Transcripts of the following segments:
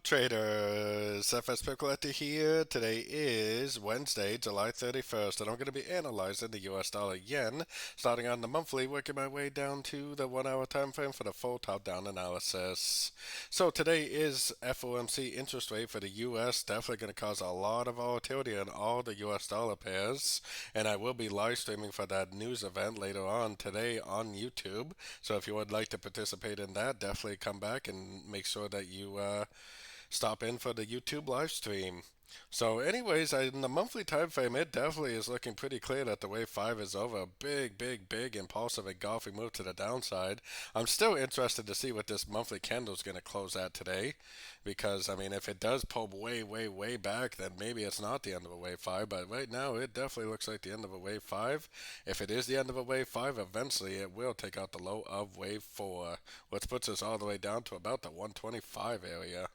Traders, FX Pip Collector here. Today is Wednesday, July 31st, and I'm going to be analyzing the US dollar yen, starting on the monthly, working my way down to the 1 hour time frame for the full top-down analysis. So today is FOMC interest rate for the US, definitely going to cause a lot of volatility in all the US dollar pairs, and I will be live streaming for that news event later on today on YouTube. So if you would like to participate in that, definitely come back and make sure that you stop in for the YouTube live stream. So, anyways, in the monthly time frame, it definitely is looking pretty clear that the wave 5 is over. Big impulsive engulfing move to the downside. I'm still interested to see what this monthly candle is going to close at today, because I mean, if it does pull way back, then maybe it's not the end of a wave 5. But right now, it definitely looks like the end of a wave 5. If it is the end of a wave 5, eventually it will take out the low of wave 4, which puts us all the way down to about the 125 area.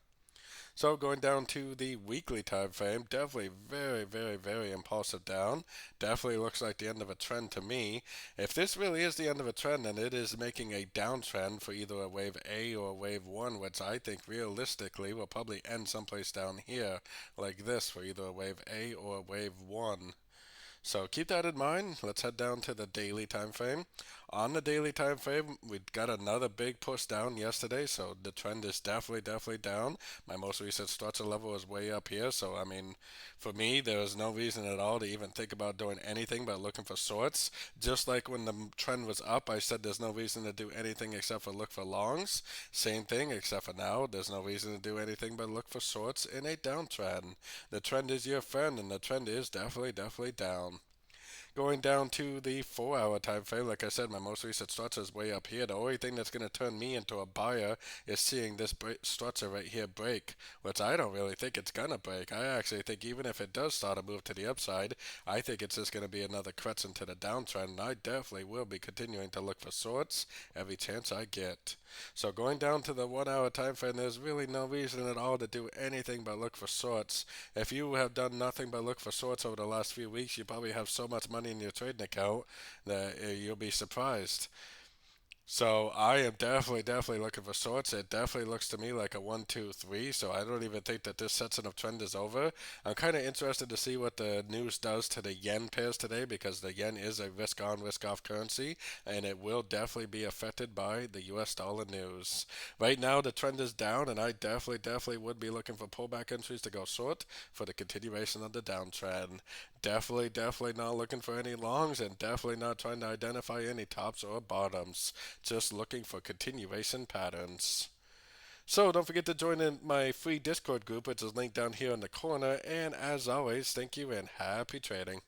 So going down to the weekly time frame, definitely very impulsive down. Definitely looks like the end of a trend to me. If this really is the end of a trend, then it is making a downtrend for either a wave A or a wave 1, which I think realistically will probably end someplace down here like this for either a wave A or a wave 1. So keep that in mind. Let's head down to the daily time frame. On the daily time frame, we got another big push down yesterday, so the trend is definitely down. My most recent structure level is way up here, so I mean, for me, there is no reason at all to even think about doing anything but looking for shorts. Just like when the trend was up, I said there's no reason to do anything except for look for longs. Same thing, except for now, there's no reason to do anything but look for shorts in a downtrend. The trend is your friend, and the trend is definitely down. Going down to the 4 hour time frame, like I said, my most recent structure is way up here. The only thing that's going to turn me into a buyer is seeing this structure right here break, which I don't really think it's going to break. I actually think even if it does start a move to the upside, I think it's just going to be another crutch into the downtrend, and I definitely will be continuing to look for shorts every chance I get. So going down to the 1 hour time frame, there's really no reason at all to do anything but look for shorts. If you have done nothing but look for shorts over the last few weeks, you probably have so much money in your trading account that you'll be surprised. So I am definitely looking for shorts. It definitely looks to me like a 1, 2, 3. So I don't even think that this section of trend is over. I'm kind of interested to see what the news does to the yen pairs today, because the yen is a risk on, risk off currency, and it will definitely be affected by the US dollar news. Right now the trend is down, and I definitely would be looking for pullback entries to go short for the continuation of the downtrend. Definitely not looking for any longs, and definitely not trying to identify any tops or bottoms. Just looking for continuation patterns. So don't forget to join in my free Discord group, which is linked down here in the corner. And as always, thank you and happy trading.